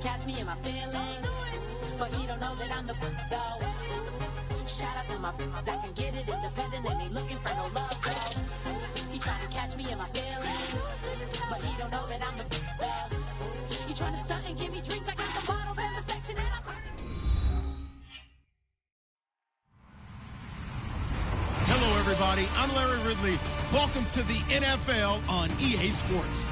catch me in my feelings, but he don't know that I'm the though. Shout out to my that can get it independent and ain't looking for no love though. He trying to catch me in my feelings, but he don't know that I'm the though. He trying to stunt and give me drinks. I got the bottles in the section and I'm Hello, everybody. I'm Larry Ridley. Welcome to the NFL on EA Sports.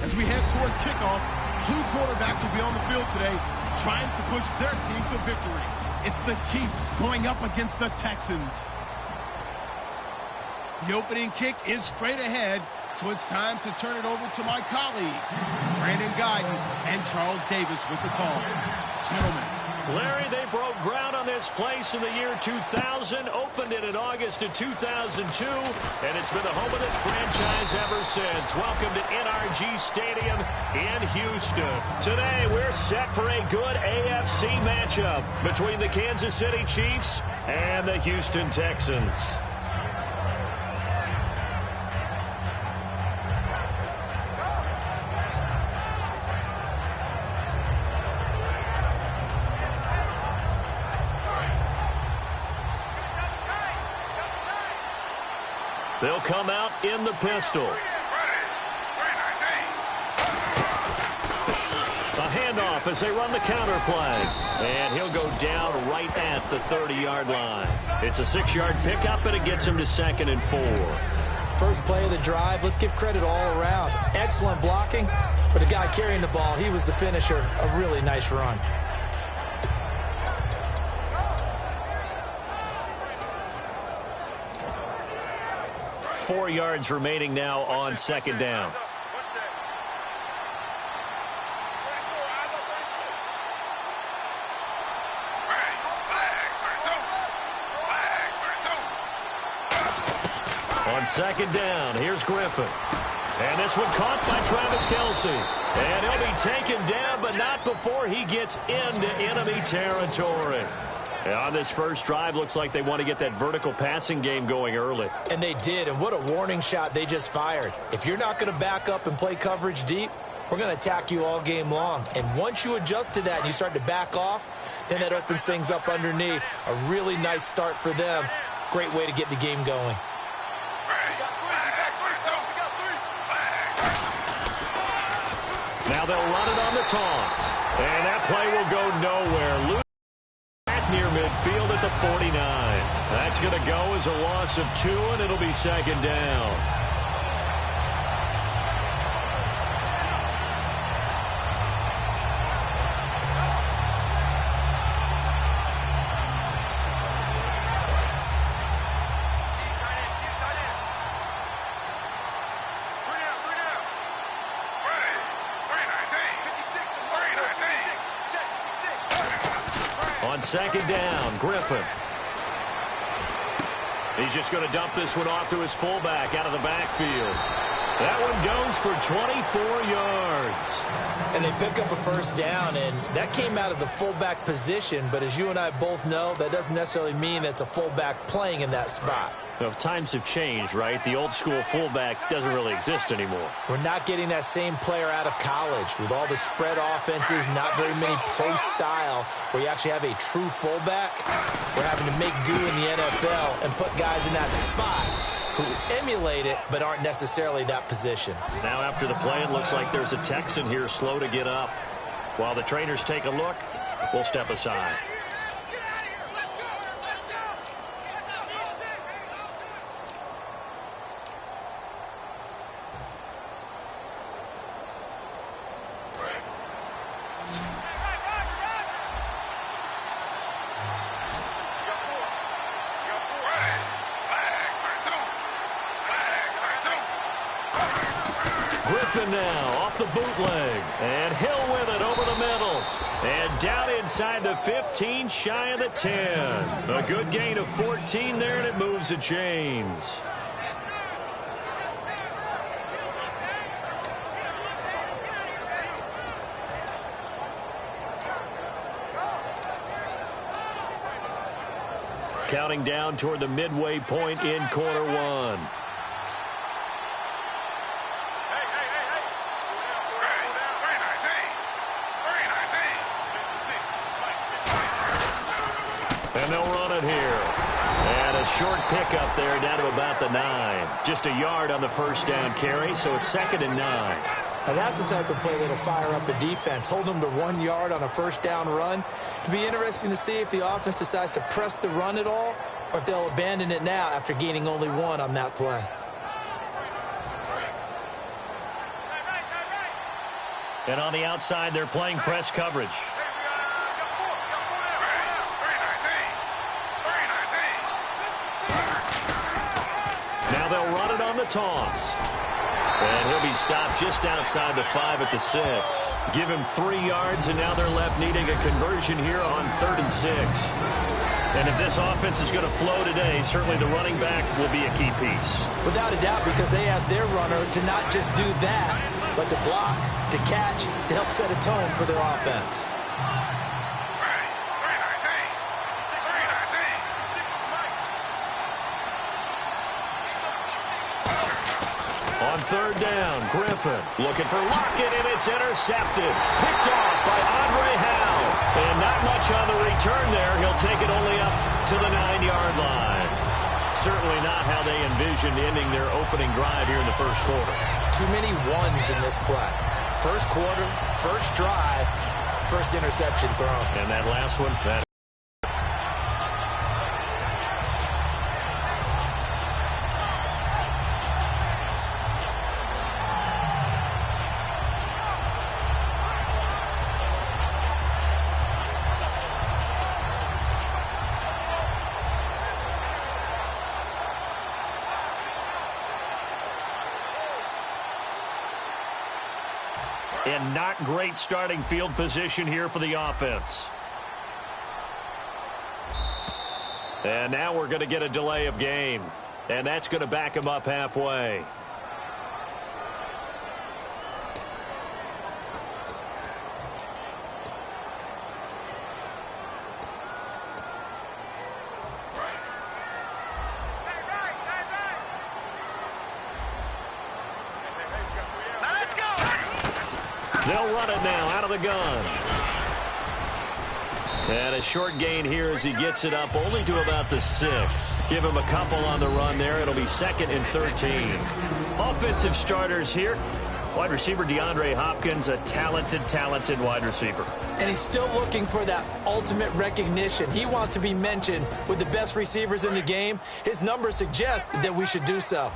As we head towards kickoff, two quarterbacks will be on the field today trying to push their team to victory. It's the Chiefs going up against the Texans. The opening kick is straight ahead, so it's time to turn it over to my colleagues, Brandon Guyton and Charles Davis with the call. Gentlemen. Larry, they broke ground on this place in the year 2000, opened it in August of 2002, and it's been the home of this franchise ever since. Welcome to NRG Stadium in Houston. Today, we're set for a good AFC matchup between the Kansas City Chiefs and the Houston Texans. They'll come out in the pistol. A handoff as they run the counter play. And he'll go down right at the 30-yard line. It's a 6-yard pickup, and it gets him to 2nd and 4. First play of the drive, let's give credit all around. Excellent blocking, but the guy carrying the ball, he was the finisher. A really nice run. Four yards remaining now on 2nd down. On 2nd down, here's Griffin. And this one caught by Travis Kelce. And he'll be taken down, but not before he gets into enemy territory. On this first drive, looks like they want to get that vertical passing game going early. And they did, and what a warning shot they just fired. If you're not going to back up and play coverage deep, we're going to attack you all game long. And once you adjust to that and you start to back off, then that opens things up underneath. A really nice start for them. Great way to get the game going. Now they'll run it on the toss. And that play will go nowhere. Near midfield at the 49. That's going to go as a loss of 2, and it'll be 2nd down. On 2nd down, Griffin. He's just going to dump this one off to his fullback out of the backfield. That one goes for 24 yards. And they pick up a first down, and that came out of the fullback position. But as you and I both know, that doesn't necessarily mean it's a fullback playing in that spot. Well, times have changed, right? The old school fullback doesn't really exist anymore. We're not getting that same player out of college with all the spread offenses, not very many pro style where you actually have a true fullback. We're having to make do in the NFL and put guys in that spot who emulate it but aren't necessarily that position. Now after the play, it looks like there's a Texan here slow to get up. While the trainers take a look, we'll step aside. Griffin now off the bootleg, and Hill with it over the middle, and down inside the 15, shy of the 10. A good gain of 14 there, and it moves the chains. Counting down toward the midway point in quarter one. short pickup there down to about the 9. Just a yard on the first down carry, so it's 2nd and 9. Now that's the type of play that'll fire up the defense. Hold them to 1 yard on a first down run. It'll be interesting to see if the offense decides to press the run at all or if they'll abandon it now after gaining only 1 on that play. And on the outside, they're playing press coverage. Now they'll run it on the toss. And he'll be stopped just outside the 5 at the 6. Give him 3 yards, and now they're left needing a conversion here on 3rd and 6. And if this offense is going to flow today, certainly the running back will be a key piece. Without a doubt, because they asked their runner to not just do that, but to block, to catch, to help set a tone for their offense. On 3rd down, Griffin looking for Lockett, and it's intercepted. Picked off by Andre Howell. And not much on the return there. He'll take it only up to the 9-yard line. Certainly not how they envisioned ending their opening drive here in the first quarter. Too many ones in this play. First quarter, first drive, first interception thrown. And that last one, that and not great starting field position here for the offense. And now we're going to get a delay of game. And that's going to back him up halfway. They'll run it now out of the gun. And a short gain here as he gets it up only to about the 6. Give him a couple on the run there. It'll be 2nd and 13. Offensive starters here. Wide receiver DeAndre Hopkins, a talented wide receiver. And he's still looking for that ultimate recognition. He wants to be mentioned with the best receivers in the game. His numbers suggest that we should do so.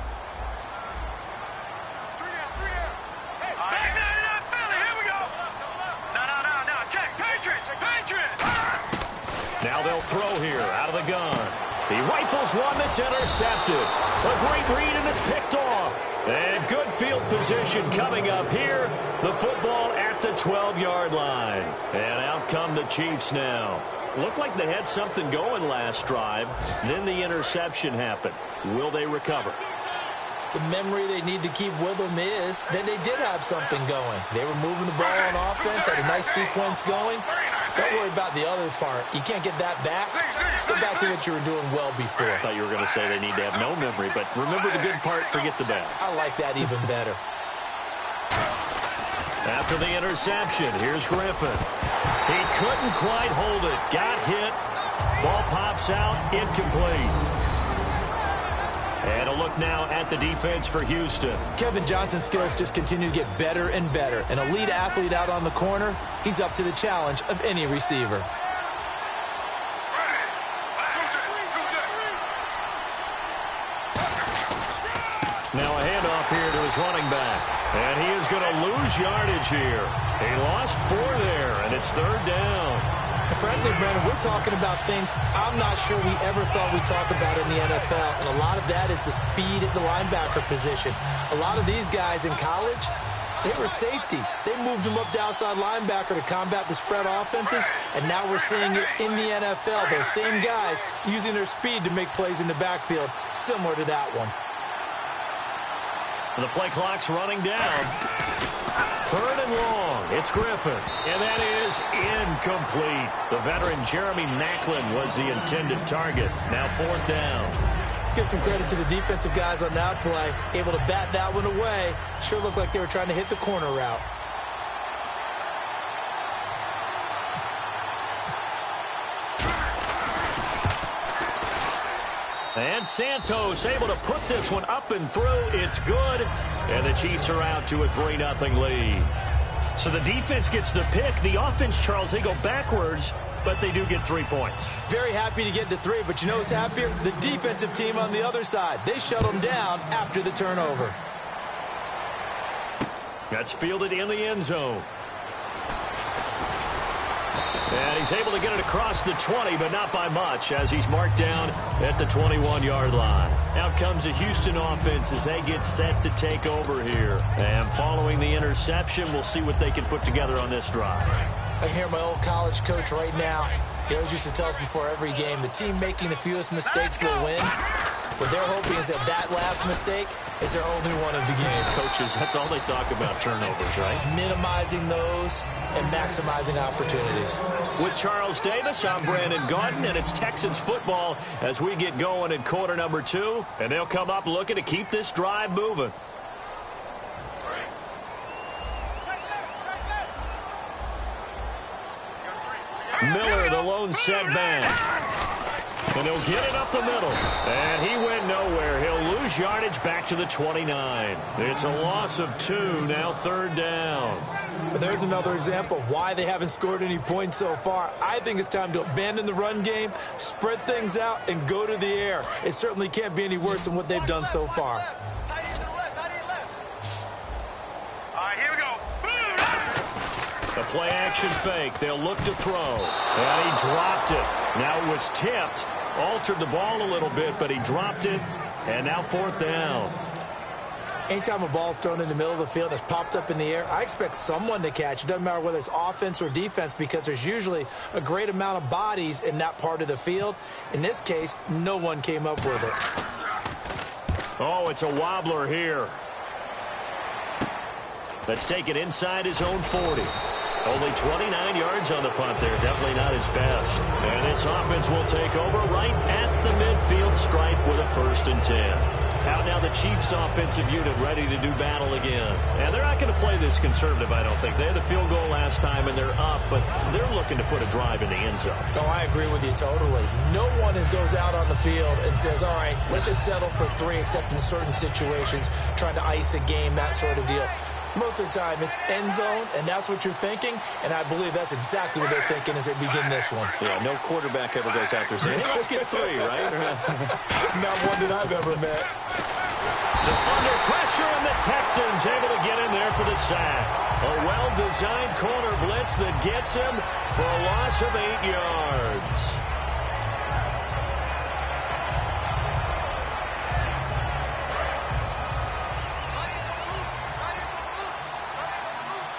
Now they'll throw here out of the gun. He rifles one that's intercepted. A great read, and it's picked off. And good field position coming up here. The football at the 12-yard line. And out come the Chiefs now. Looked like they had something going last drive. Then the interception happened. Will they recover? The memory they need to keep with them is that they did have something going. They were moving the ball on offense, had a nice sequence going. Don't worry about the other part. You can't get that back. Let's go back to what you were doing well before. I thought you were going to say they need to have no memory, but remember the good part, forget the bad. I like that even better. After the interception, here's Griffin. He couldn't quite hold it. Got hit. Ball pops out, incomplete. And a look now at the defense for Houston. Kevin Johnson's skills just continue to get better and better. An elite athlete out on the corner, he's up to the challenge of any receiver. Now a handoff here to his running back. And he is going to lose yardage here. He lost 4 there, and it's 3rd down. And frankly, Brandon, we're talking about things I'm not sure we ever thought we'd talk about in the NFL. And a lot of that is the speed at the linebacker position. A lot of these guys in college, they were safeties. They moved them up to outside linebacker to combat the spread offenses. And now we're seeing it in the NFL. Those same guys using their speed to make plays in the backfield, similar to that one. The play clock's running down. 3rd and long. It's Griffin. And that is incomplete. The veteran Jeremy Maclin was the intended target. Now 4th down. Let's give some credit to the defensive guys on that play. Able to bat that one away. Sure looked like they were trying to hit the corner route. And Santos able to put this one up and through. It's good. And the Chiefs are out to a 3-0 lead. So the defense gets the pick. The offense, Charles, they go backwards, but they do get 3 points. Very happy to get to 3, but you know who's happier? The defensive team on the other side. They shut them down after the turnover. That's fielded in the end zone. And he's able to get it across the 20, but not by much, as he's marked down at the 21-yard line. Out comes the Houston offense as they get set to take over here. And following the interception, we'll see what they can put together on this drive. I can hear my old college coach right now. He always used to tell us before every game, the team making the fewest mistakes will win. What they're hoping is that last mistake is their only one of the game. Coaches, that's all they talk about, turnovers, right? Minimizing those and maximizing opportunities. With Charles Davis, I'm Brandon Gaudin, and it's Texans football as we get going in quarter number 2. And they'll come up looking to keep this drive moving. Miller, the lone setback. And he'll get it up the middle. And he went nowhere. He'll lose yardage back to the 29. It's a loss of 2, now 3rd down. There's another example of why they haven't scored any points so far. I think it's time to abandon the run game, spread things out, and go to the air. It certainly can't be any worse than what they've done so far. A play-action fake. They'll look to throw. And he dropped it. Now it was tipped. Altered the ball a little bit, but he dropped it. And now 4th down. Anytime a ball's thrown in the middle of the field that's popped up in the air, I expect someone to catch. It doesn't matter whether it's offense or defense, because there's usually a great amount of bodies in that part of the field. In this case, no one came up with it. Oh, it's a wobbler here. Let's take it inside his own 40. Only 29 yards on the punt there. Definitely not his best. And this offense will take over right at the midfield stripe with a 1st and 10. Out now the Chiefs offensive unit ready to do battle again. And they're not going to play this conservative, I don't think. They had the field goal last time and they're up, but they're looking to put a drive in the end zone. Oh, I agree with you totally. No one goes out on the field and says, all right, let's just settle for 3, except in certain situations, trying to ice a game, that sort of deal. Most of the time, it's end zone, and that's what you're thinking, and I believe that's exactly what they're thinking as they begin this one. Yeah, no quarterback ever goes out there saying, hey, let's get 3, right? Not one that I've ever met. So under pressure, and the Texans able to get in there for the sack. A well-designed corner blitz that gets him for a loss of 8 yards.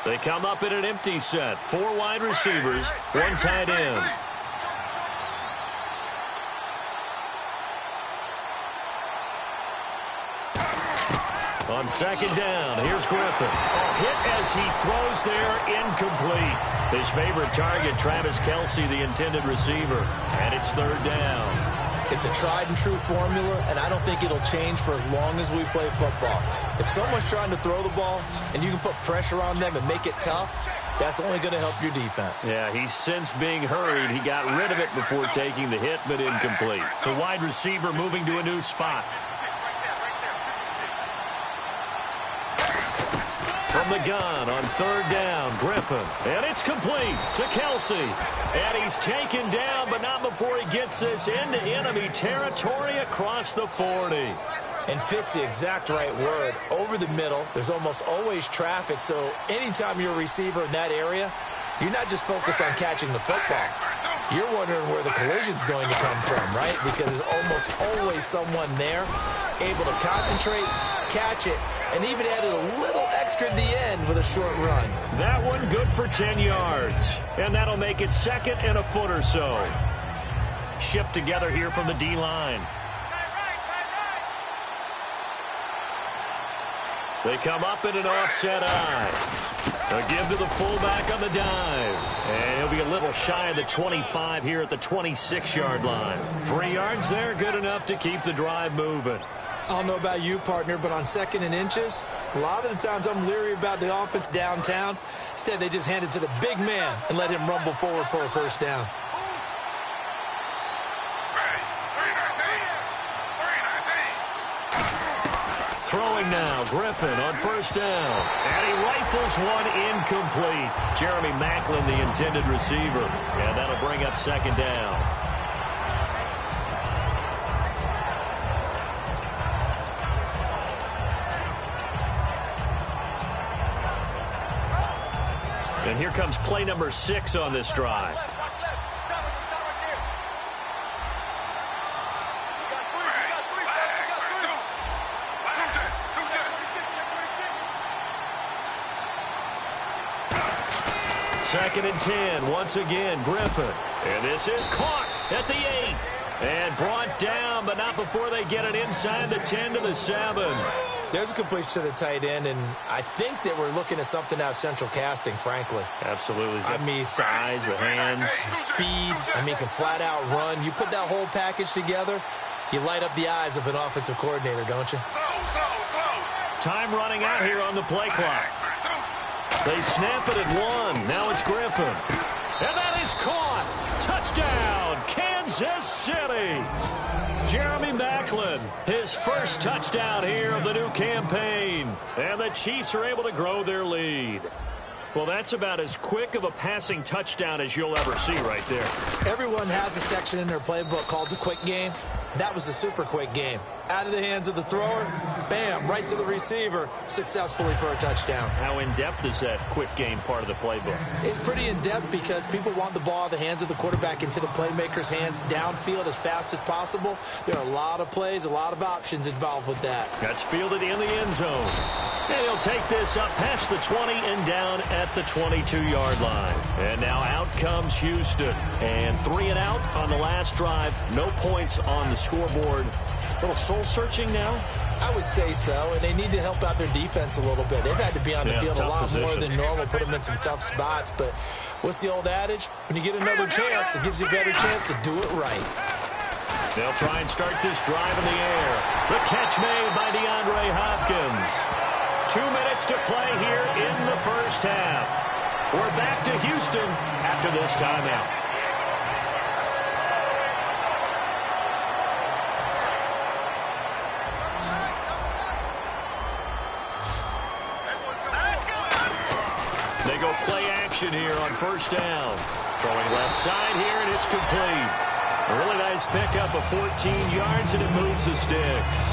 They come up in an empty set. 4 wide receivers, 1 tight end. On 2nd down, here's Griffin. A hit as he throws there, incomplete. His favorite target, Travis Kelce, the intended receiver. And it's 3rd down. It's a tried-and-true formula, and I don't think it'll change for as long as we play football. If someone's trying to throw the ball and you can put pressure on them and make it tough, that's only going to help your defense. Yeah, he's since being hurried. He got rid of it before taking the hit, but incomplete. The wide receiver moving to a new spot. From the gun on 3rd down, Griffin. And it's complete to Kelce. And he's taken down, but not before he gets this into enemy territory across the 40. And fits the exact right word. Over the middle, there's almost always traffic, so anytime you're a receiver in that area, you're not just focused on catching the football. You're wondering where the collision's going to come from, right? Because there's almost always someone there able to concentrate, catch it, and even added a little extra at the end with a short run. That one good for 10 yards. And that'll make it 2nd and a foot or so. Shift together here from the D-line. They come up in an offset eye. A give to the fullback on the dive. And he'll be a little shy of the 25 here at the 26-yard line. 3 yards there, good enough to keep the drive moving. I don't know about you, partner, but on 2nd and inches, a lot of the times I'm leery about the offense downtown. Instead, they just hand it to the big man and let him rumble forward for a 1st down. throwing now. Griffin on first down. And he rifles one incomplete. Jeremy Maclin, the intended receiver. And that'll bring up second down. And here comes play number 6 on this drive. Second and 10, once again, Griffin. And this is caught at the 8. And brought down, but not before they get it inside the 10 to the 7. There's a completion to the tight end, and I think that we're looking at something out of central casting, frankly. Absolutely. I mean, size, the hands, speed. I mean, can flat out run. You put that whole package together, you light up the eyes of an offensive coordinator, don't you? Time running out here on the play clock. They snap it at 1. Now it's Griffin. And that is caught. Touchdown, Kansas City. Jeremy Maclin, his first touchdown here of the new campaign. And the Chiefs are able to grow their lead. Well, that's about as quick of a passing touchdown as you'll ever see right there. Everyone has a section in their playbook called the quick game. That was a super quick game. Out of the hands of the thrower, bam, right to the receiver, successfully for a touchdown. How in-depth is that quick game part of the playbook? It's pretty in-depth because people want the ball out of the hands of the quarterback into the playmaker's hands downfield as fast as possible. There are a lot of plays, a lot of options involved with that. That's fielded in the end zone. And he'll take this up past the 20 and down at the 22-yard line. And now out comes Houston. And 3 and out on the last drive. No points on the scoreboard. A little soul-searching now? I would say so, and they need to help out their defense a little bit. They've had to be on the field a lot more than normal, put them in some tough spots. But what's the old adage? When you get another chance, it gives you a better chance to do it right. They'll try and start this drive in the air. The catch made by DeAndre Hopkins. 2 minutes to play here in the first half. We're back to Houston after this timeout. They go play action here on first down. Throwing left side here, and it's complete. A really nice pickup of 14 yards, and it moves the sticks.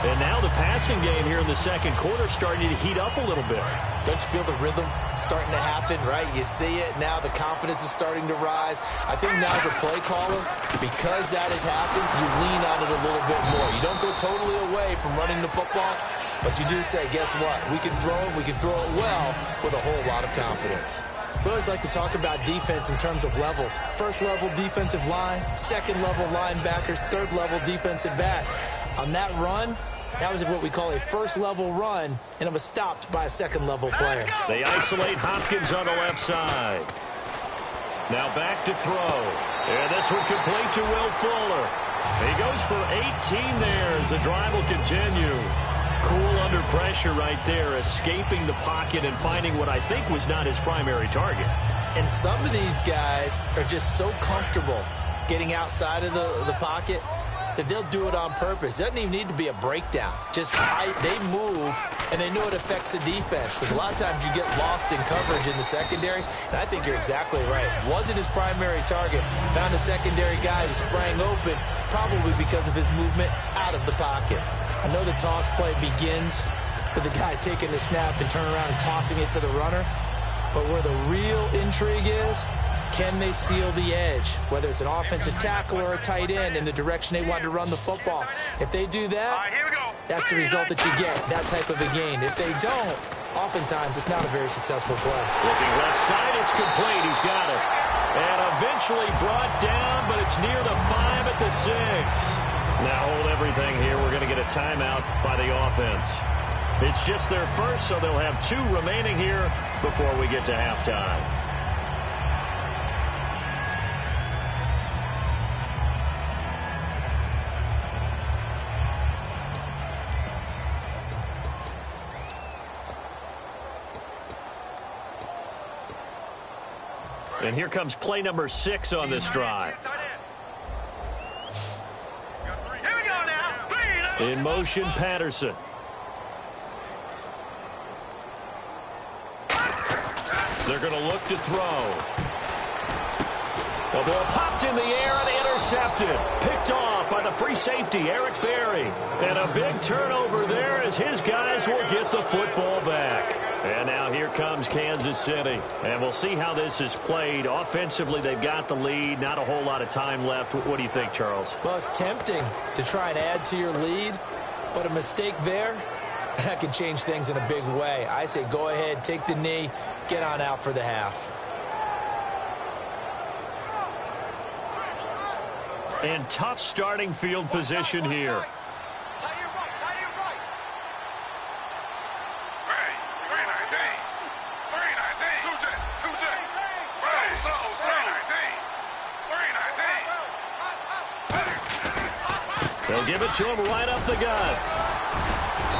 And now the passing game here in the second quarter starting to heat up a little bit. Don't you feel the rhythm starting to happen, right? You see it. Now the confidence is starting to rise. I think now as a play caller, because that has happened, you lean on it a little bit more. You don't go totally away from running the football, but you do say, guess what? We can throw it. We can throw it well with a whole lot of confidence. We always like to talk about defense in terms of levels. First level defensive line, second level linebackers, third level defensive backs. On that run, that was what we call a first-level run, and it was stopped by a second-level player. They isolate Hopkins on the left side. Now back to throw. And this one complete to Will Fuller. He goes for 18 there as the drive will continue. Cool under pressure right there, escaping the pocket and finding what I think was not his primary target. And some of these guys are just so comfortable getting outside of the pocket that they'll do it on purpose. It doesn't even need to be a breakdown. Just they move, and they know it affects the defense. Because a lot of times you get lost in coverage in the secondary, and I think you're exactly right. Wasn't his primary target. Found a secondary guy who sprang open, probably because of his movement out of the pocket. I know the toss play begins with the guy taking the snap and turning around and tossing it to the runner. But where the real intrigue is, can they seal the edge, whether it's an offensive tackle or a tight end in the direction they want to run the football? If they do that, that's the result that you get, that type of a gain. If they don't, oftentimes it's not a very successful play. Looking left side, it's complete. He's got it. And eventually brought down, but it's near the 5 at the 6. Now hold everything here. We're going to get a timeout by the offense. It's just their first, so they'll have 2 remaining here before we get to halftime. And here comes play number 6 on this drive. In motion, Patterson. They're going to look to throw. The ball popped in the air and intercepted. Picked off by the free safety, Eric Berry. And a big turnover there as his guys will get the football back. And now here comes Kansas City. And we'll see how this is played. Offensively, they've got the lead. Not a whole lot of time left. What do you think, Charles? Well, it's tempting to try and add to your lead. But a mistake there, that could change things in a big way. I say go ahead, take the knee, get on out for the half. And tough starting field position here. They'll give it to him right up the gut.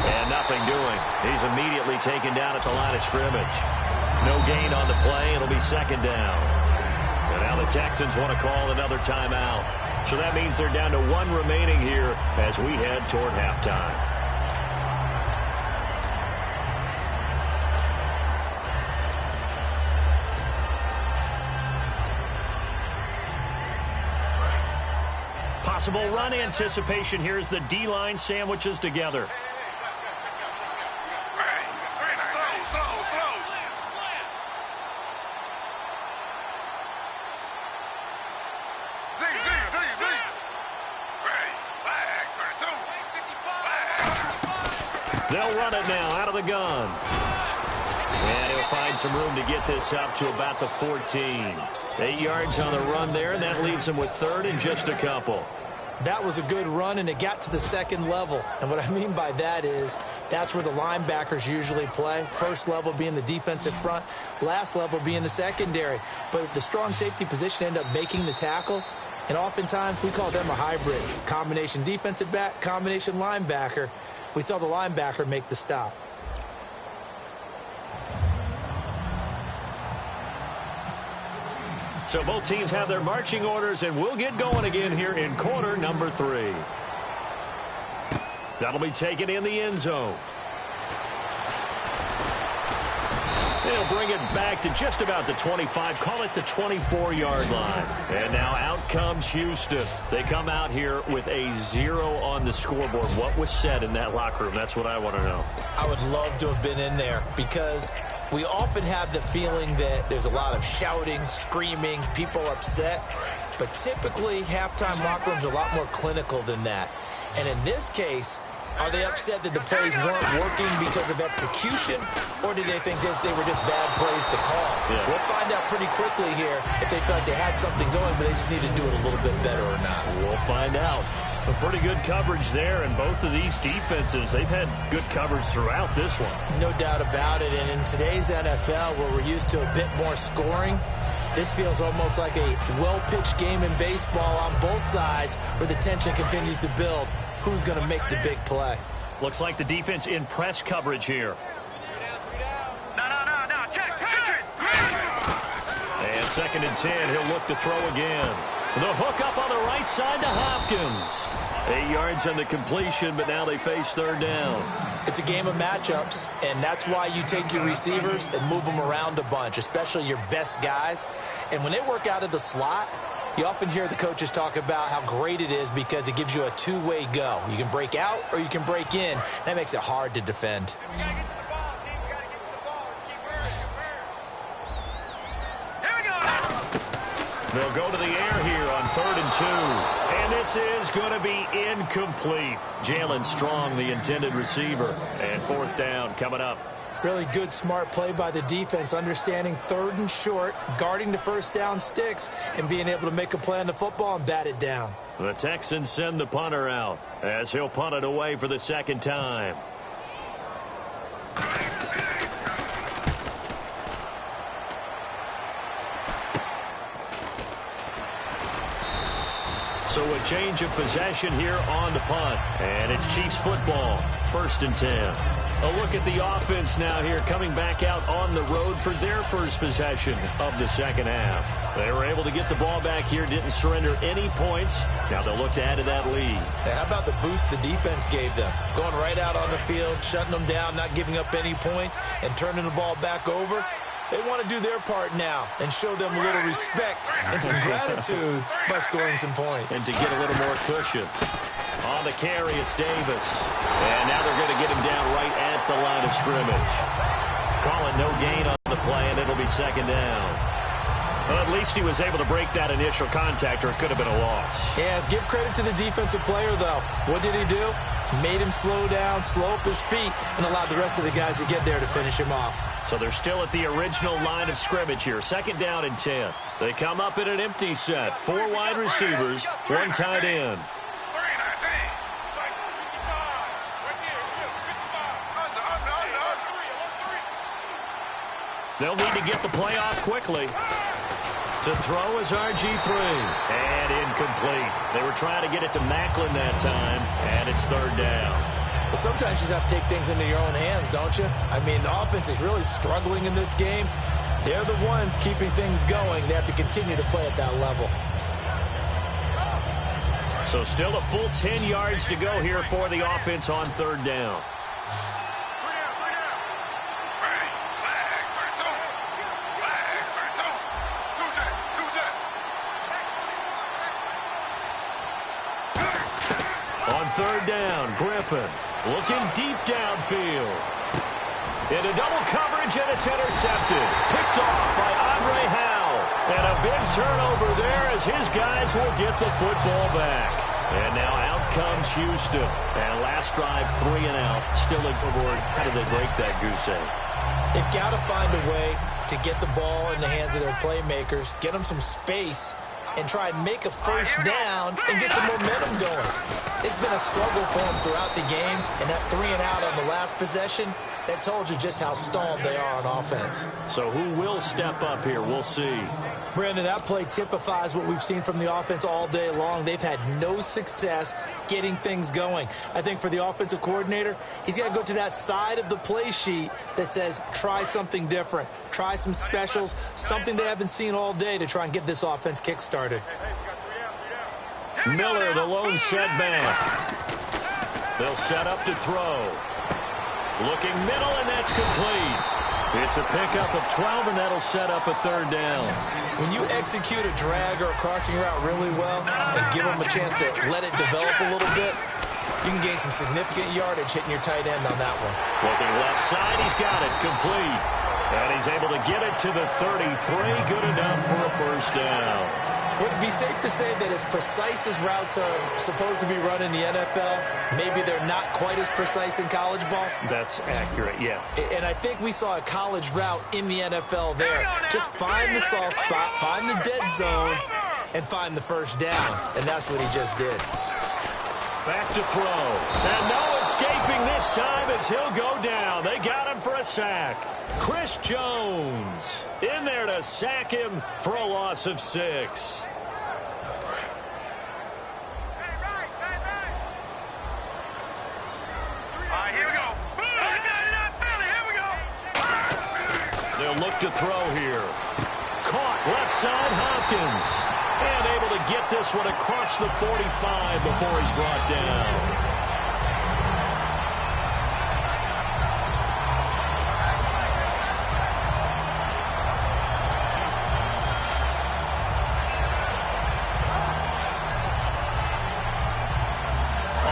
And nothing doing. He's immediately taken down at the line of scrimmage. No gain on the play. It'll be second down. And now the Texans want to call another timeout. So that means they're down to one remaining here as we head toward halftime. Possible run anticipation here as the D-line sandwiches together. They'll run it now out of the gun. And he'll find some room to get this up to about the 14. 8 yards on the run there, and that leaves him with third and just a couple. That was a good run, and it got to the second level. And what I mean by that is that's where the linebackers usually play. First level being the defensive front, last level being the secondary. But the strong safety position ended up making the tackle. And oftentimes we call them a hybrid. Combination defensive back, combination linebacker. We saw the linebacker make the stop. So both teams have their marching orders, and we'll get going again here in quarter number 3. That'll be taken in the end zone. They'll bring it back to just about the 25, call it the 24-yard line. And now out comes Houston. They come out here with a 0 on the scoreboard. What was said in that locker room? That's what I want to know. I would love to have been in there because we often have the feeling that there's a lot of shouting, screaming, people upset. But typically, halftime locker rooms are a lot more clinical than that. And in this case, are they upset that the plays weren't working because of execution, or do they think they were just bad plays to call? Yeah. We'll find out pretty quickly here if they feel like they had something going, but they just need to do it a little bit better or not. We'll find out. A pretty good coverage there, and both of these defenses, they've had good coverage throughout this one. No doubt about it, and in today's NFL, where we're used to a bit more scoring, this feels almost like a well-pitched game in baseball on both sides where the tension continues to build. Who's going to make the big play? Looks like the defense in press coverage here. No, check it. And second and 10, he'll look to throw again. The hook up on the right side to Hopkins. 8 yards on the completion, but now they face third down. It's a game of matchups, and that's why you take your receivers and move them around a bunch, especially your best guys. And when they work out of the slot, you often hear the coaches talk about how great it is because it gives you a two-way go. You can break out or you can break in. That makes it hard to defend. They'll go to the air here on 3rd and 2. And this is going to be incomplete. Jalen Strong, the intended receiver. And 4th down coming up. Really good, smart play by the defense, understanding 3rd and short, guarding the first down sticks, and being able to make a play on the football and bat it down. The Texans send the punter out as he'll punt it away for the second time. So a change of possession here on the punt. And it's Chiefs football, 1st and 10. A look at the offense now here, coming back out on the road for their first possession of the second half. They were able to get the ball back here, didn't surrender any points. Now they'll look to add to that lead. Hey, how about the boost the defense gave them? Going right out on the field, shutting them down, not giving up any points, and turning the ball back over. They want to do their part now and show them a little respect and some gratitude by scoring some points. And to get a little more cushion. On the carry, it's Davis. And now they're going to get him down right at the line of scrimmage. Calling no gain on the play, and it'll be second down. Well, at least he was able to break that initial contact, or it could have been a loss. Yeah, give credit to the defensive player, though. What did he do? Made him slow down, slow up his feet, and allowed the rest of the guys to get there to finish him off. So they're still at the original line of scrimmage here. Second down and 10. They come up in an empty set. 4 wide receivers, 1 tight end. They'll need to get the play off quickly. To throw is RG3. And incomplete. They were trying to get it to Macklin that time, and it's third down. Well, sometimes you just have to take things into your own hands, don't you? I mean, the offense is really struggling in this game. They're the ones keeping things going. They have to continue to play at that level. So still a full 10 yards to go here for the offense on third down. Third down, Griffin looking deep downfield. Into double coverage, and it's intercepted. Picked off by Andre Howe. And a big turnover there as his guys will get the football back. And now out comes Houston. And last drive, 3 and out. Still a board. How did they break that goose egg? They've got to find a way to get the ball in the hands of their playmakers, get them some space, and try and make a first down and get some momentum going. It's been a struggle for them throughout the game, and that 3 and out on the last possession, that told you just how stalled they are on offense. So who will step up here? We'll see. Brandon, that play typifies what we've seen from the offense all day long. They've had no success getting things going. I think for the offensive coordinator, he's got to go to that side of the play sheet that says, try something different, try some specials, something they haven't seen all day to try and get this offense kick-started. Miller, the lone setback. They'll set up to throw. Looking middle, and that's complete. It's a pickup of 12, and that'll set up a third down. When you execute a drag or a crossing route really well and give them a chance to let it develop a little bit, you can gain some significant yardage hitting your tight end on that one. Looking left side, he's got it complete. And he's able to get it to the 33. Good enough for a first down. Would it be safe to say that as precise as routes are supposed to be run in the NFL, maybe they're not quite as precise in college ball? That's accurate, yeah. And I think we saw a college route in the NFL there. Just find the soft spot, find the dead zone, and find the first down. And that's what he just did. Back to throw. And no escaping this time as he'll go down. They got him for a sack. Chris Jones in there to sack him for a loss of 6. They'll look to throw here. Caught left side, Hopkins. And able to get this one across the 45 before he's brought down.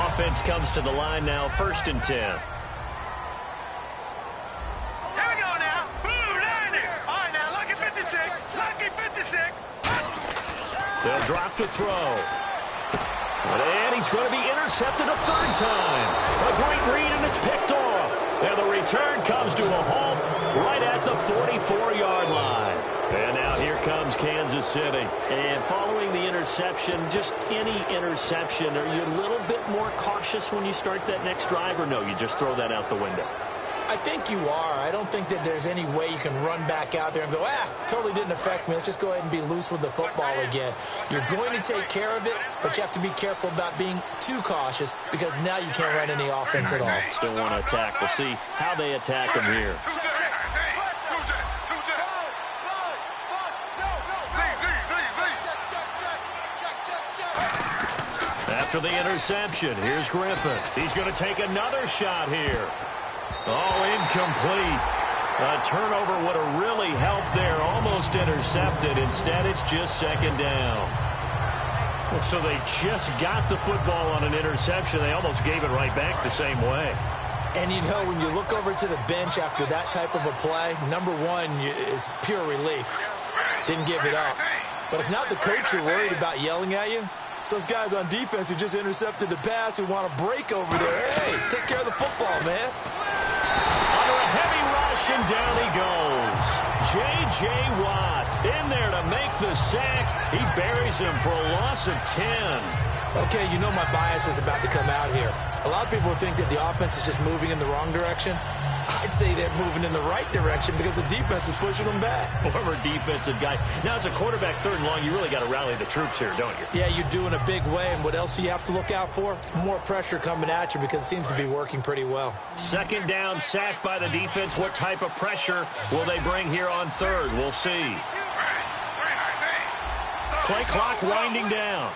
Offense comes to the line now, 1st and 10. They'll drop to throw. And he's going to be intercepted a 3rd time. A great read, and it's picked off. And the return comes to a halt right at the 44-yard line. And now here comes Kansas City. And following the interception, just any interception, are you a little bit more cautious when you start that next drive, or no, you just throw that out the window? I think you are. I don't think that there's any way you can run back out there and go, totally didn't affect me. Let's just go ahead and be loose with the football again. You're going to take care of it, but you have to be careful about being too cautious because now you can't run any offense at all. Still want to attack. We'll see how they attack him here. After the interception, here's Griffin. He's going to take another shot here. Oh, incomplete. A turnover would have really helped there. Almost intercepted. Instead, it's just second down. So they just got the football on an interception. They almost gave it right back the same way. And, you know, when you look over to the bench after that type of a play, number one is pure relief. Didn't give it up. But it's not the coach you're worried about yelling at you. It's those guys on defense who just intercepted the pass who want to break over there. Hey, take care of the football, man. Under a heavy rush, and down he goes. J.J. Watt in there to make the sack. He buries him for a loss of 10. Okay, you know my bias is about to come out here. A lot of people think that the offense is just moving in the wrong direction. I'd say they're moving in the right direction because the defense is pushing them back. Former defensive guy. Now, as a quarterback, third and long, you really got to rally the troops here, don't you? Yeah, you do in a big way. And what else do you have to look out for? More pressure coming at you because it seems to be working pretty well. Second down, sacked by the defense. What type of pressure will they bring here on third? We'll see. Play clock winding down.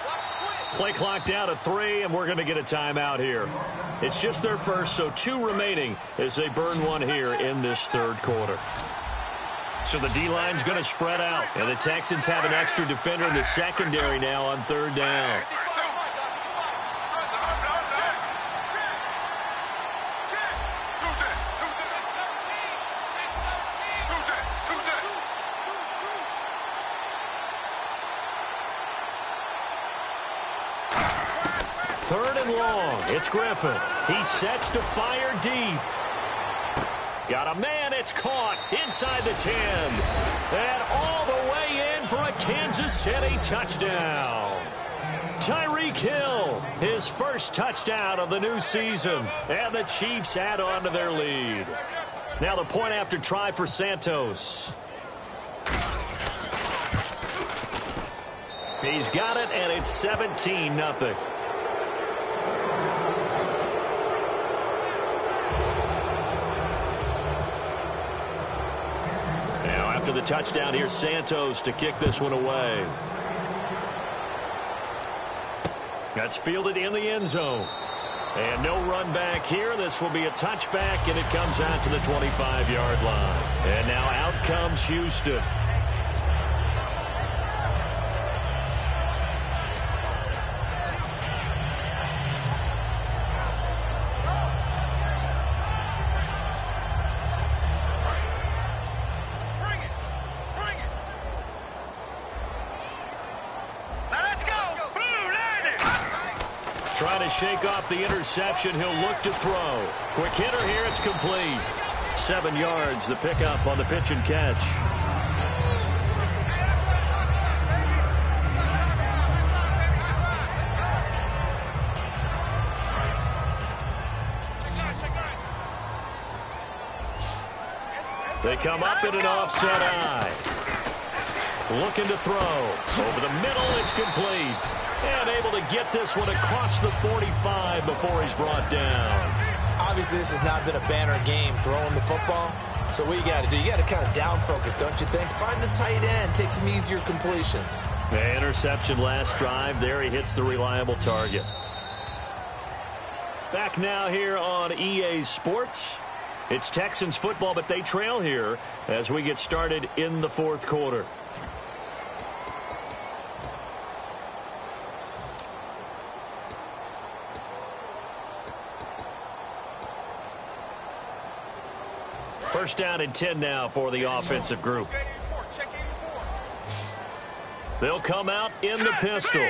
Play clock down to 3, and we're going to get a timeout here. It's just their first, so 2 remaining as they burn one here in this third quarter. So the D-line's going to spread out, and the Texans have an extra defender in the secondary now on third down. Third and long. It's Griffin. He sets to fire deep. Got a man. It's caught inside the 10. And all the way in for a Kansas City touchdown. Tyreek Hill, his first touchdown of the new season. And the Chiefs add on to their lead. Now the point after try for Santos. He's got it, and it's 17-0. After the touchdown, here's Santos to kick this one away. That's fielded in the end zone. And no run back here. This will be a touchback, and it comes out to the 25-yard line. And now out comes Houston. Trying to shake off the interception. He'll look to throw. Quick hitter here. It's complete. 7 yards, the pickup on the pitch and catch. They come up in an offset eye. Looking to throw. Over the middle, it's complete. And able to get this one across the 45 before he's brought down. Obviously, this has not been a banner game throwing the football. So what you got to do, you got to kind of down focus, don't you think? Find the tight end, take some easier completions. The interception last drive. There he hits the reliable target. Back now here on EA Sports. It's Texans football, but they trail here as we get started in the fourth quarter. First down and 10 now for the offensive group. They'll come out in the pistol.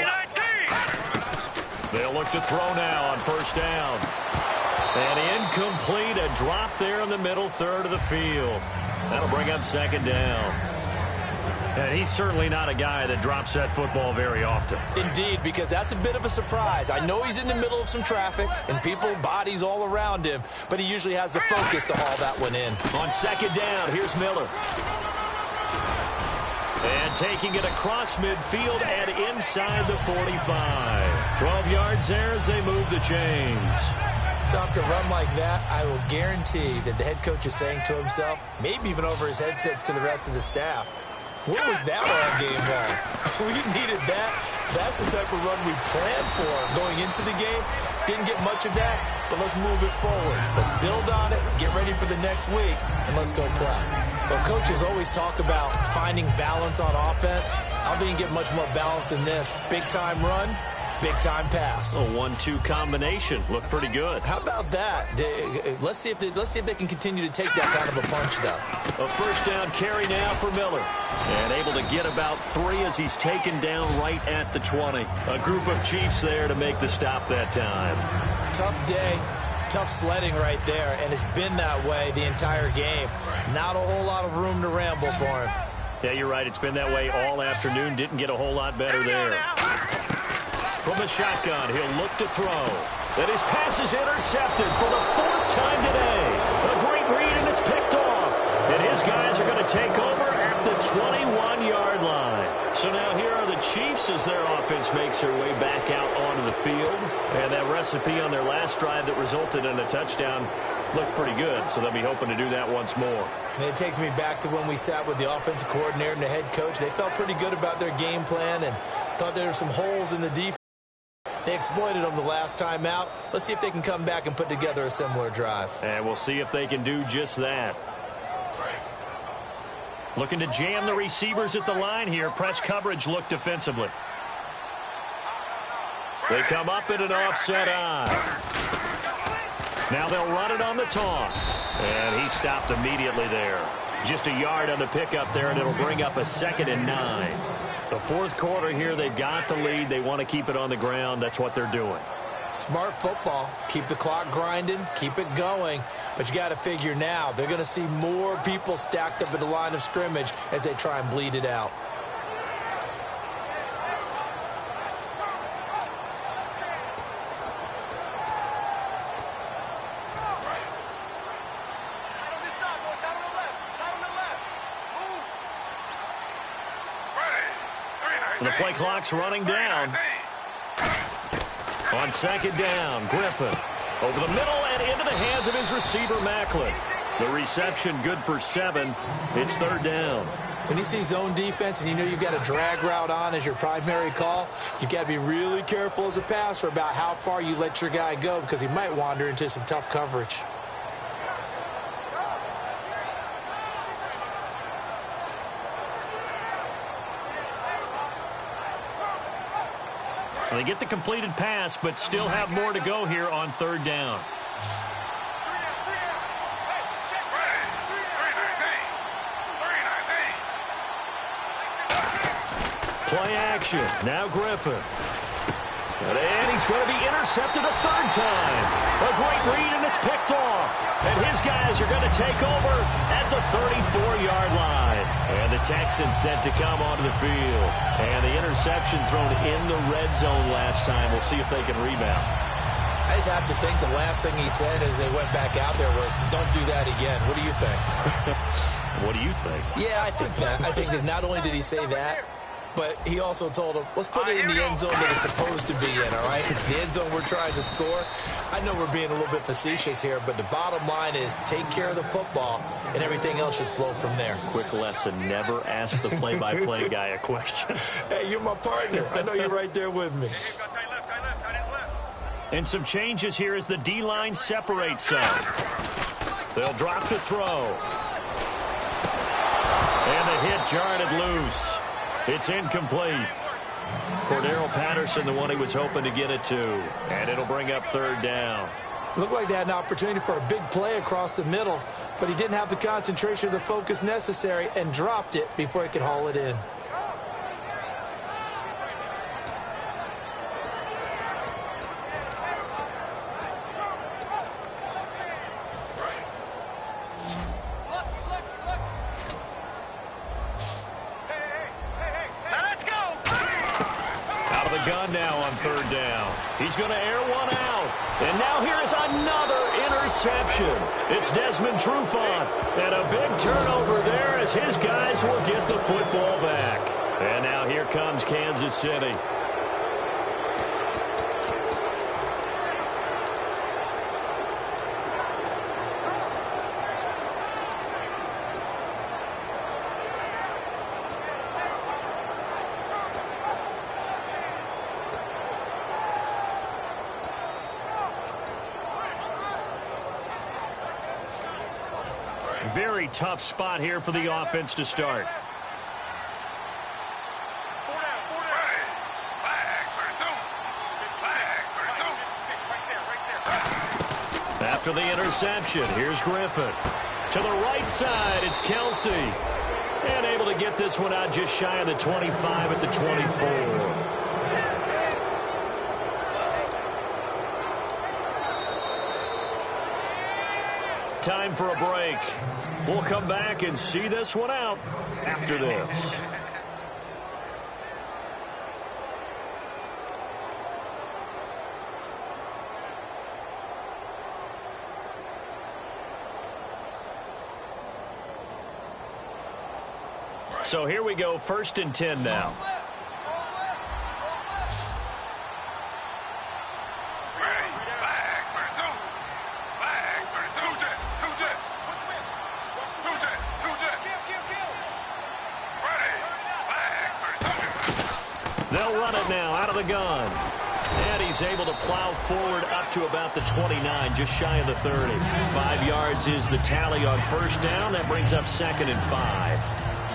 They'll look to throw now on first down. And incomplete, a drop there in the middle third of the field. That'll bring up second down. And he's certainly not a guy that drops that football very often. Indeed, because that's a bit of a surprise. I know he's in the middle of some traffic and people, bodies all around him, but he usually has the focus to haul that one in. On second down, here's Miller. And taking it across midfield and inside the 45. 12 yards there as they move the chains. So after a run like that, I will guarantee that the head coach is saying to himself, maybe even over his headsets to the rest of the staff, what was that all game long? We needed that. That's the type of run we planned for going into the game. Didn't get much of that. but let's move it forward. Let's build on it, get ready for the next week, and let's go play. Well, coaches always talk about finding balance on offense. I don't think you can get much more balance than this. Big-time run, big-time pass. A 1-2 combination. Looked pretty good. How about that? Let's see if they can continue to take that kind of a punch, though. A first down carry now for Miller. And able to get about 3 as he's taken down right at the 20. A group of Chiefs there to make the stop that time. Tough day. Tough sledding right there, and it's been that way the entire game. Not a whole lot of room to ramble for him. Yeah, you're right. It's been that way all afternoon. Didn't get a whole lot better there. From the shotgun, he'll look to throw. And his pass is intercepted for the 4th time today. A great read, and it's picked off. And his guys are going to take over at the 21-yard line. So now here are the Chiefs as their offense makes their way back out onto the field. And that recipe on their last drive that resulted in a touchdown looked pretty good, so they'll be hoping to do that once more. And it takes me back to when we sat with the offensive coordinator and the head coach. They felt pretty good about their game plan and thought there were some holes in the defense. They exploited them the last time out. Let's see if they can come back and put together a similar drive. And we'll see if they can do just that. Looking to jam the receivers at the line here. Press coverage look defensively. They come up in an offset eye. Now they'll run it on the toss. And he stopped immediately there. Just a yard on the pickup there, and it'll bring up a 2nd and 9. The 4th quarter here, they've got the lead. They want to keep it on the ground. That's what they're doing. Smart football. Keep the clock grinding. Keep it going. But you got to figure now, they're going to see more people stacked up at the line of scrimmage as they try and bleed it out. The play clock's running down. On 2nd down, Griffin. Over the middle and into the hands of his receiver, Macklin. The reception good for 7. It's 3rd down. When you see zone defense and you know you've got a drag route on as your primary call, you've got to be really careful as a passer about how far you let your guy go because he might wander into some tough coverage. They get the completed pass, but still have more to go here on 3rd down. Play action. Now Griffin. And he's going to be intercepted a 3rd time. A great read, and it's picked off. And his guys are going to take over at the 34-yard line. And the Texans set to come onto the field. And the interception thrown in the red zone last time. We'll see if they can rebound. I just have to think the last thing he said as they went back out there was, don't do that again. What do you think? What do you think? Yeah, I think that. I think that not only did he say that, but he also told him, let's put it in the end zone that it's supposed to be in, all right? The end zone we're trying to score. I know we're being a little bit facetious here, but the bottom line is take care of the football, and everything else should flow from there. Quick lesson, never ask the play-by-play guy a question. Hey, you're my partner. I know you're right there with me. And some changes here as the D-line separates some. They'll drop to throw. And the hit jarred it loose. It's incomplete. Cordero Patterson, the one he was hoping to get it to. And it'll bring up 3rd down. Looked like they had an opportunity for a big play across the middle, but he didn't have the concentration or the focus necessary and dropped it before he could haul it in. Gun now on 3rd down. He's going to air one out. And now here is another interception. It's Desmond Trufant. And a big turnover there as his guys will get the football back. And now here comes Kansas City. Very tough spot here for the offense to start. After the interception, here's Griffin. To the right side, it's Kelsey. And able to get this one out just shy of the 25 at the 24. Time for a break. We'll come back and see this one out after this. So here we go, 1st and 10 now. They'll run it now out of the gun. And he's able to plow forward up to about the 29, just shy of the 30. 5 yards is the tally on 1st down. That brings up 2nd and 5.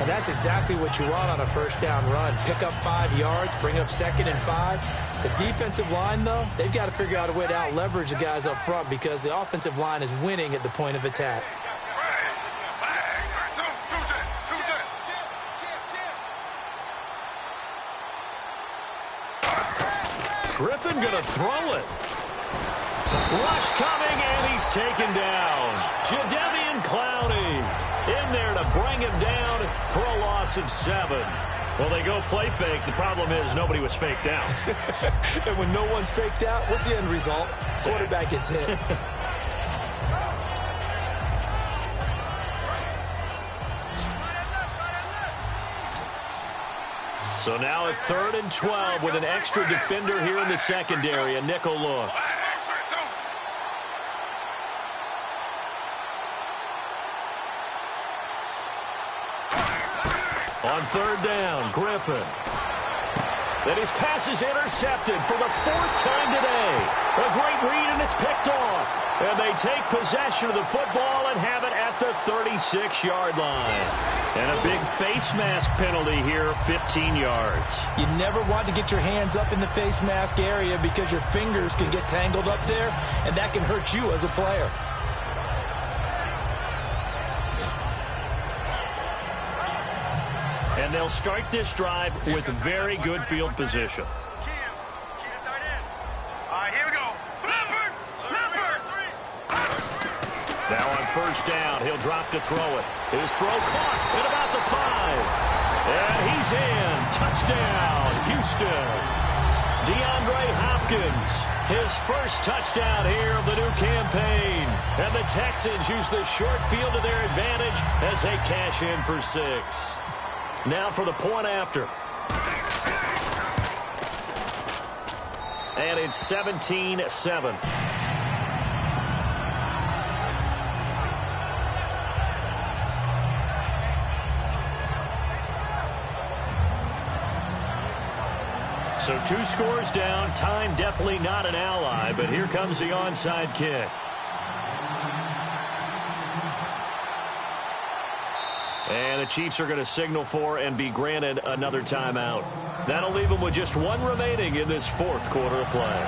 And that's exactly what you want on a 1st down run. Pick up 5 yards, bring up 2nd and 5. The defensive line, though, they've got to figure out a way to out-leverage the guys up front because the offensive line is winning at the point of attack. Griffin going to throw it. Rush coming, and he's taken down. Jadeveon Clowney in there to bring him down for a loss of 7. Well, they go play fake. The problem is nobody was faked out. And when no one's faked out, what's the end result? Quarterback gets hit. So now at 3rd and 12 with an extra defender here in the secondary, a nickel look. On 3rd down, Griffin. Then his pass is intercepted for the 4th time today. A great read, and it's picked off. And they take possession of the football and have it at the 36-yard line. And a big face mask penalty here, 15 yards. You never want to get your hands up in the face mask area because your fingers can get tangled up there, and that can hurt you as a player. And they'll start this drive with very good field position. Now on 1st down, he'll drop to throw it. His throw caught at about the 5. And he's in. Touchdown, Houston. DeAndre Hopkins, his first touchdown here of the new campaign. And the Texans use the short field to their advantage as they cash in for 6. Now for the point after. And it's 17-7. So 2 scores down. Time definitely not an ally, but here comes the onside kick. And the Chiefs are going to signal for and be granted another timeout. That'll leave them with just 1 remaining in this 4th quarter of play.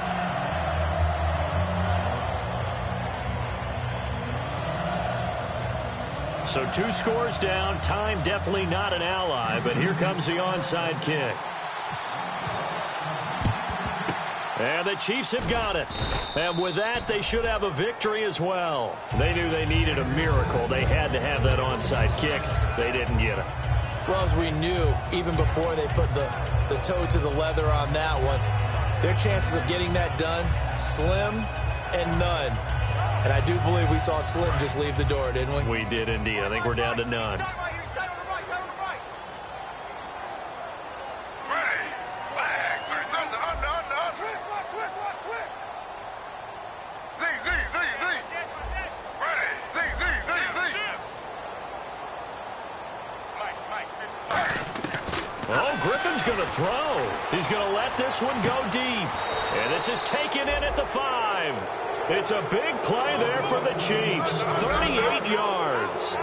So 2 scores down. Time definitely not an ally, but here comes the onside kick. And the Chiefs have got it. And with that, they should have a victory as well. They knew they needed a miracle. They had to have that onside kick. They didn't get it. Well, as we knew, even before they put the toe to the leather on that one, their chances of getting that done, slim and none. And I do believe we saw Slim just leave the door, didn't we? We did indeed. I think we're down to none. Oh, Griffin's going to throw. He's going to let this one go deep. And this is taken in at the 5. It's a big play there for the Chiefs. 38 yards.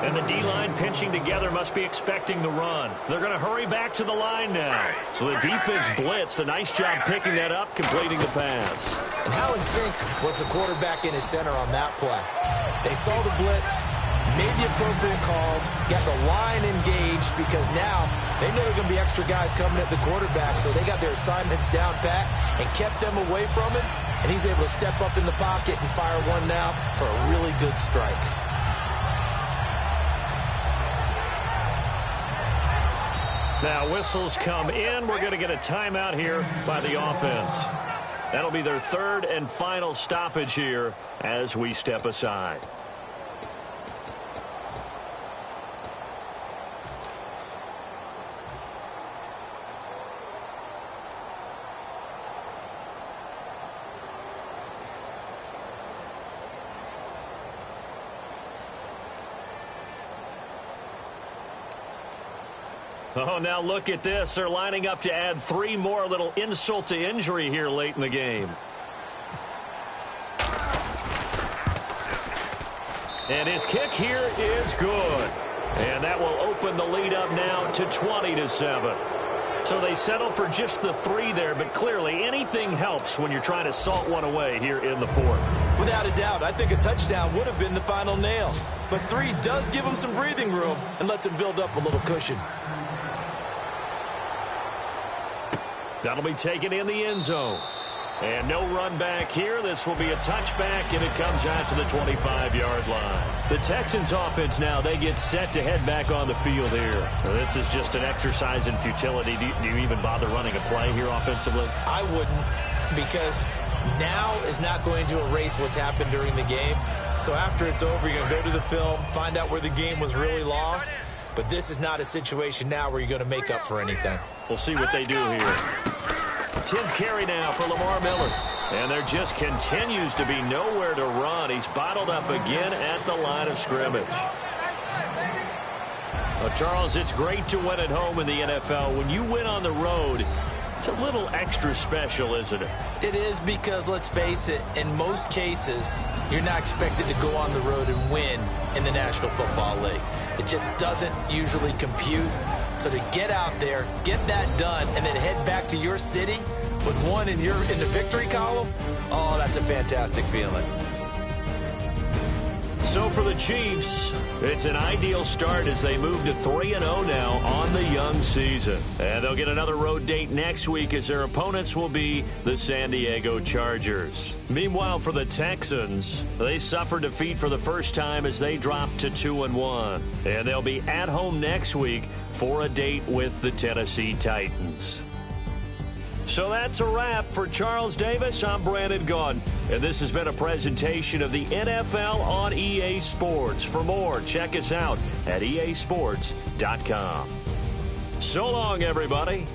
And the D-line pinching together must be expecting the run. They're going to hurry back to the line now. So the defense blitzed. A nice job picking that up, completing the pass. And how in sync was the quarterback in his center on that play? They saw the blitz, made the appropriate calls, got the line engaged because now they know there are going to be extra guys coming at the quarterback, so they got their assignments down pat and kept them away from him, and he's able to step up in the pocket and fire one now for a really good strike. Now whistles come in. We're going to get a timeout here by the offense. That'll be their third and final stoppage here as we step aside. Oh, now look at this. They're lining up to add 3 more, little insult to injury here late in the game. And his kick here is good. And that will open the lead up now to 20-7. So they settle for just the 3 there, but clearly anything helps when you're trying to salt one away here in the fourth. Without a doubt, I think a touchdown would have been the final nail. But 3 does give him some breathing room and lets him build up a little cushion. That'll be taken in the end zone. And no run back here. This will be a touchback, and it comes out to the 25-yard line. The Texans offense now, they get set to head back on the field here. So this is just an exercise in futility. Do you even bother running a play here offensively? I wouldn't, because now is not going to erase what's happened during the game. So after it's over, you're going to go to the film, find out where the game was really lost. But this is not a situation now where you're going to make up for anything. We'll see what they do here. 10th carry now for Lamar Miller. And there just continues to be nowhere to run. He's bottled up again at the line of scrimmage. Well, Charles, it's great to win at home in the NFL. When you win on the road, it's a little extra special, isn't it? It is, because, let's face it, in most cases, you're not expected to go on the road and win in the National Football League. It just doesn't usually compute. So to get out there, get that done, and then head back to your city with one in the victory column, oh, that's a fantastic feeling. So for the Chiefs, it's an ideal start as they move to 3-0 now on the young season. And they'll get another road date next week as their opponents will be the San Diego Chargers. Meanwhile, for the Texans, they suffered defeat for the first time as they dropped to 2-1. And they'll be at home next week for a date with the Tennessee Titans. So that's a wrap. For Charles Davis, I'm Brandon Gaudin, and this has been a presentation of the NFL on EA Sports. For more, check us out at easports.com. So long, everybody.